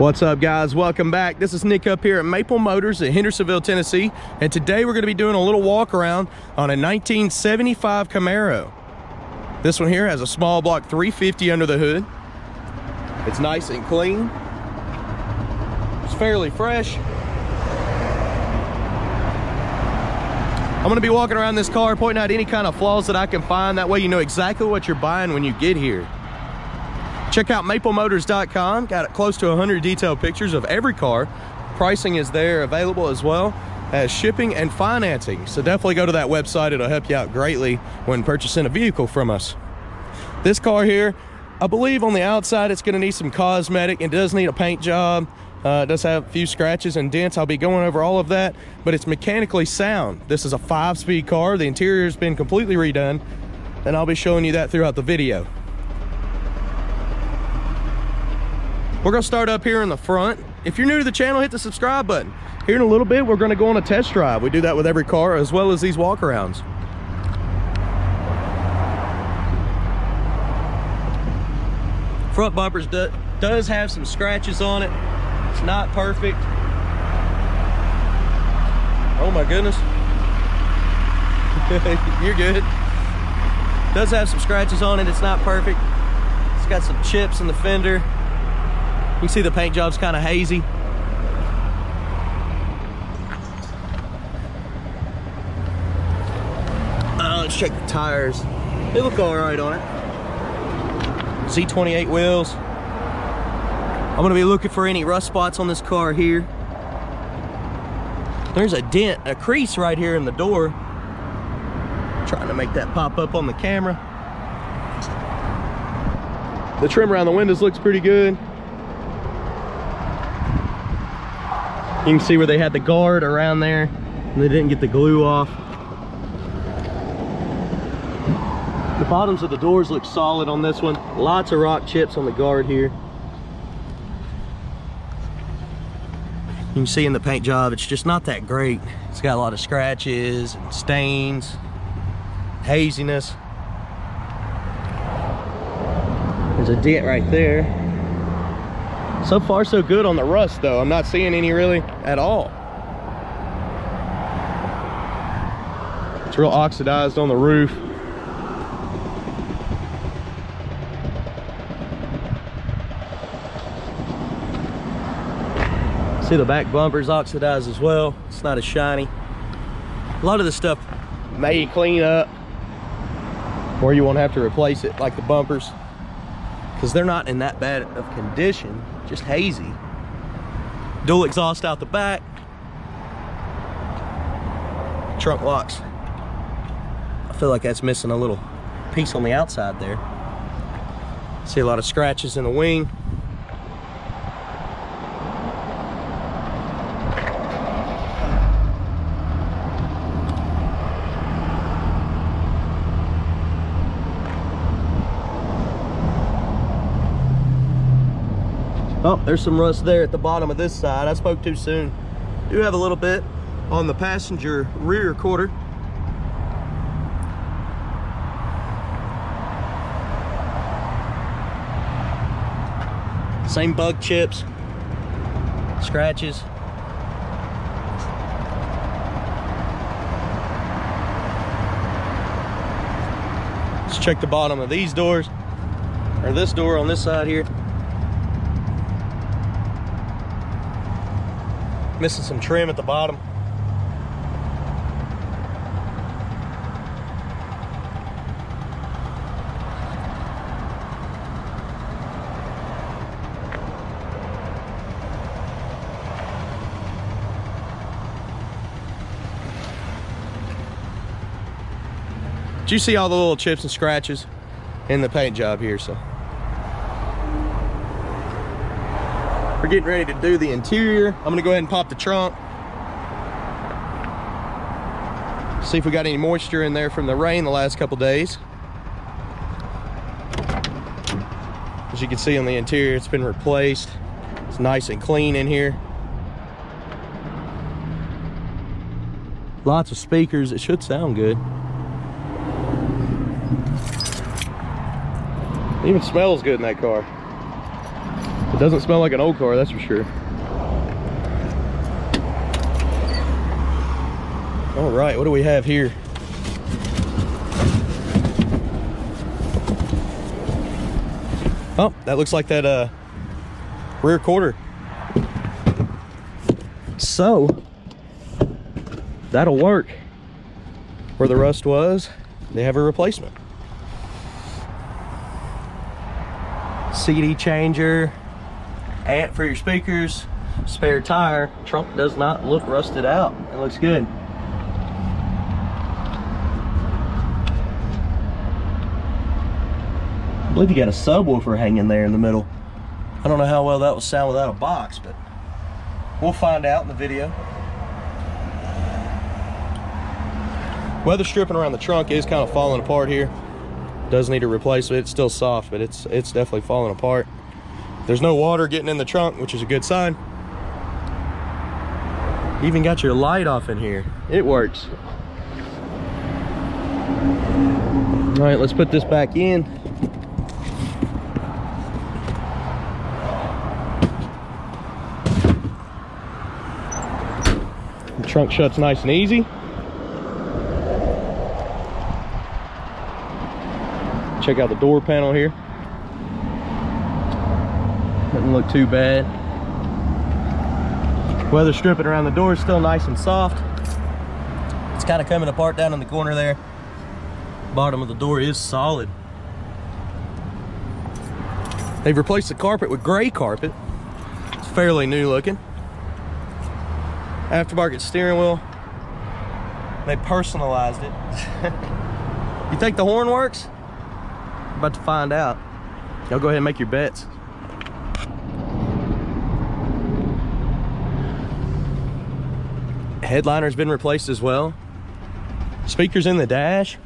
What's up, guys? Welcome back. This is Nick up here at Maple Motors at Hendersonville, Tennessee, and today we're going to be doing a little walk around on a 1975 Camaro. This one here has a small block 350 under the hood. It's nice and clean. It's fairly fresh. I'm going to be walking around this car pointing out any kind of flaws that I can find. That way you know exactly what you're buying when you get here. Check out maplemotors.com. Got close to 100 detailed pictures of every car. Pricing is there available as well as shipping and financing. So definitely go to that website. It'll help you out greatly when purchasing a vehicle from us. This car here, I believe on the outside it's going to need some cosmetic. It does need a paint job. It does have a few scratches and dents. I'll be going over all of that, but it's mechanically sound. This is a 5-speed car. The interior has been completely redone, and I'll be showing you that throughout the video. We're gonna start up here in the front. If you're new to the channel, hit the subscribe button. Here in a little bit, we're gonna go on a test drive. We do that with every car as well as these walkarounds. Front bumpers does have some scratches on it. It's not perfect. Oh my goodness. You're good. Does have some scratches on it. It's not perfect. It's got some chips in the fender. You can see the paint job's kind of hazy. Let's check the tires. They look all right on it. Z28 wheels. I'm gonna be looking for any rust spots on this car here. There's a dent, a crease right here in the door. Trying to make that pop up on the camera. The trim around the windows looks pretty good. You can see where they had the guard around there and they didn't get the glue off. The bottoms of the doors look solid on this one. Lots of rock chips on the guard here. You can see in the paint job, it's just not that great. It's got a lot of scratches and stains, haziness. There's a dent right there. So far so good on the rust though. I'm not seeing any really at all. It's real oxidized on the roof. See the back bumper's oxidized as well. It's not as shiny. A lot of this stuff may clean up or you won't have to replace it, like the bumpers, because they're not in that bad of condition, just hazy. Dual exhaust out the back. Trunk locks. I feel like that's missing a little piece on the outside there. See a lot of scratches in the wing. Oh, there's some rust there at the bottom of this side. I spoke too soon. Do have a little bit on the passenger rear quarter. Same bug chips, scratches. Let's check the bottom of these doors, or this door on this side here. Missing some trim at the bottom. But you see all the little chips and scratches in the paint job here, so. We're getting ready to do the interior. I'm gonna go ahead and pop the trunk. See if we got any moisture in there from the rain the last couple days. As you can see on the interior, it's been replaced. It's nice and clean in here. Lots of speakers. It should sound good. It even smells good in that car. Doesn't smell like an old car, that's for sure. All right, what do we have here? Oh, that looks like that rear quarter. So that'll work. Where the rust was, they have a replacement. CD changer, amp for your speakers, spare tire. Trunk does not look rusted out. It looks good. I believe you got a subwoofer hanging there in the middle. I don't know how well that will sound without a box, but we'll find out in the video. Weather stripping around the trunk is kind of falling apart here. Does need a replacement. It's still soft, but it's definitely falling apart. There's no water getting in the trunk, which is a good sign. You even got your light off in here. It works. All right, let's put this back in. The trunk shuts nice and easy. Check out the door panel here. Doesn't look too bad. Weather stripping around the door is still nice and soft. It's kind of coming apart down in the corner there. Bottom of the door is solid. They've replaced the carpet with gray carpet. It's fairly new looking. Aftermarket steering wheel. They personalized it. You think the horn works? About to find out. Y'all go ahead and make your bets. Headliner's been replaced as well. Speakers in the dash.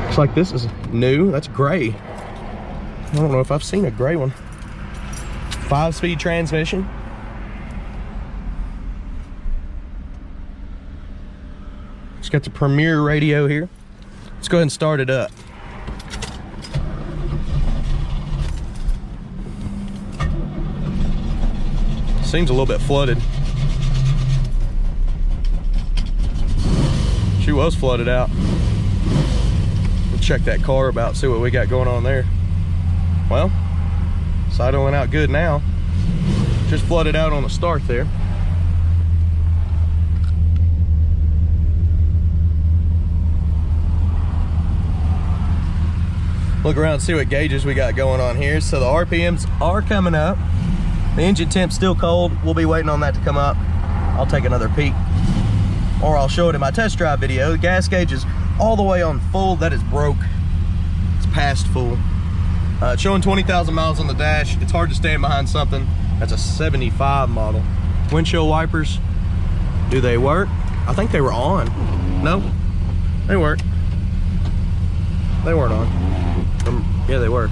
Looks like this is new. That's gray. I don't know if I've seen a gray one. 5-speed transmission. It's got the Premier radio here. Let's go ahead and start it up. Seems a little bit flooded. She was flooded out. We'll check that carb out, see what we got going on there. Well, it's idling out good now. Just flooded out on the start there. Look around and see what gauges we got going on here. So the RPMs are coming up. The engine temp's still cold. We'll be waiting on that to come up. I'll take another peek, or I'll show it in my test drive video. The gas gauge is all the way on full. That is broke. It's past full. It's showing 20,000 miles on the dash. It's hard to stand behind something. That's a 75 model. Windshield wipers, do they work? I think they were on. No, they weren't. They weren't on. Yeah, they were.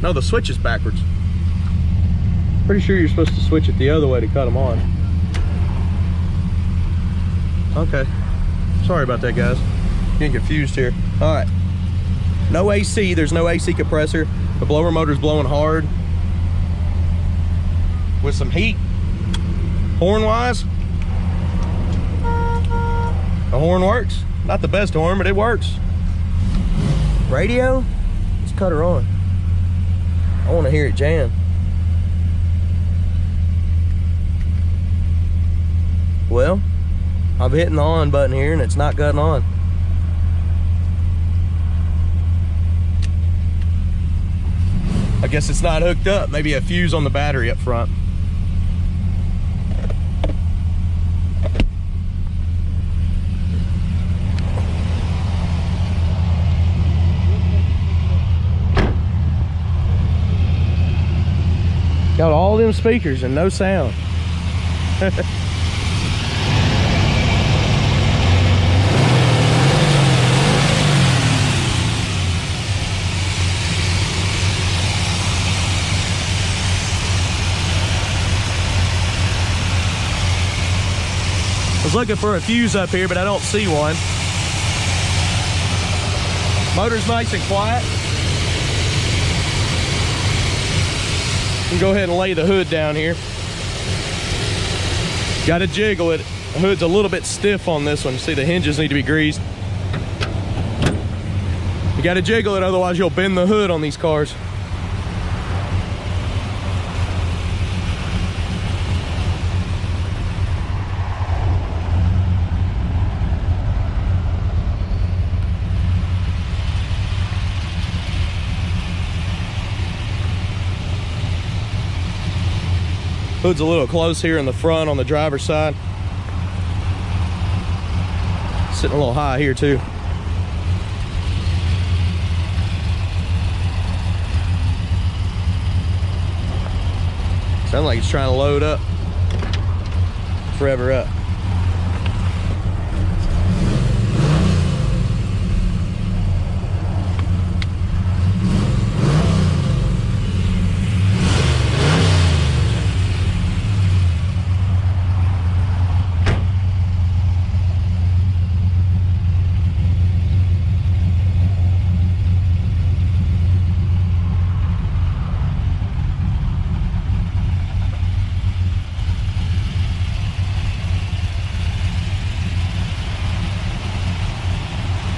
No, the switch is backwards. Pretty sure you're supposed to switch it the other way to cut them on. Okay. Sorry about that, guys. Getting confused here. All right. No AC. There's no AC compressor. The blower motor's blowing hard with some heat. Horn-wise, the horn works. Not the best horn, but it works. Radio, let's cut her on. I want to hear it jam. Well, I'm hitting the on button here and it's not cutting on. I guess it's not hooked up. Maybe a fuse on the battery up front. Got all them speakers and no sound. I was looking for a fuse up here, but I don't see one. Motor's nice and quiet. can go ahead and lay the hood down here. Got to jiggle it. The hood's a little bit stiff on this one. You see the hinges need to be greased. You got to jiggle it, otherwise you'll bend the hood on these cars. Hood's a little close here in the front on the driver's side. Sitting a little high here too. Sounds like it's trying to load up. Forever up.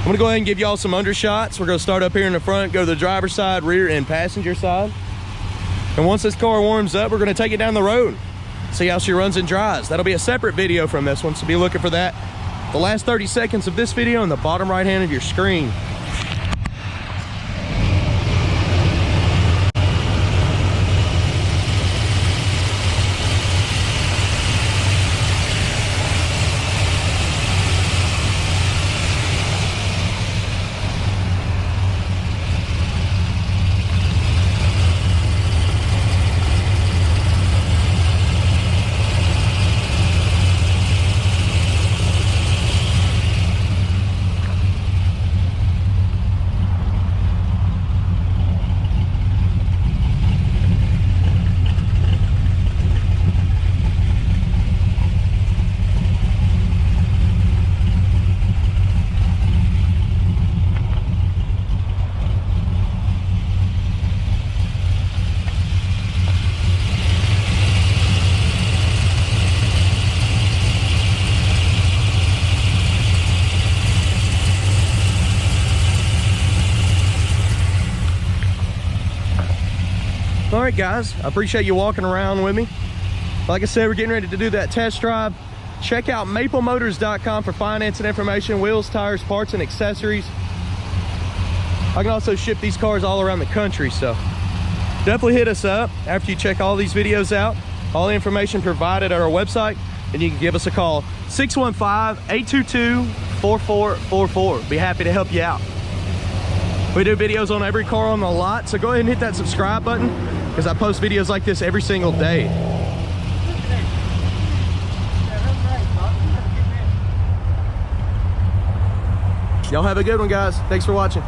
I'm gonna go ahead and give y'all some undershots. We're gonna start up here in the front, go to the driver's side, rear, and passenger side. And once this car warms up, we're gonna take it down the road, see how she runs and drives. That'll be a separate video from this one, so be looking for that. The last 30 seconds of this video in the bottom right hand of your screen. All right, guys, I appreciate you walking around with me. Like I said, we're getting ready to do that test drive. Check out maplemotors.com for financing information, wheels, tires, parts, and accessories. I can also ship these cars all around the country, so definitely hit us up after you check all these videos out. All the information provided at our website, and you can give us a call, 615-822-4444. Be happy to help you out. We do videos on every car on the lot, so go ahead and hit that subscribe button, because I post videos like this every single day. Y'all have a good one, guys. Thanks for watching.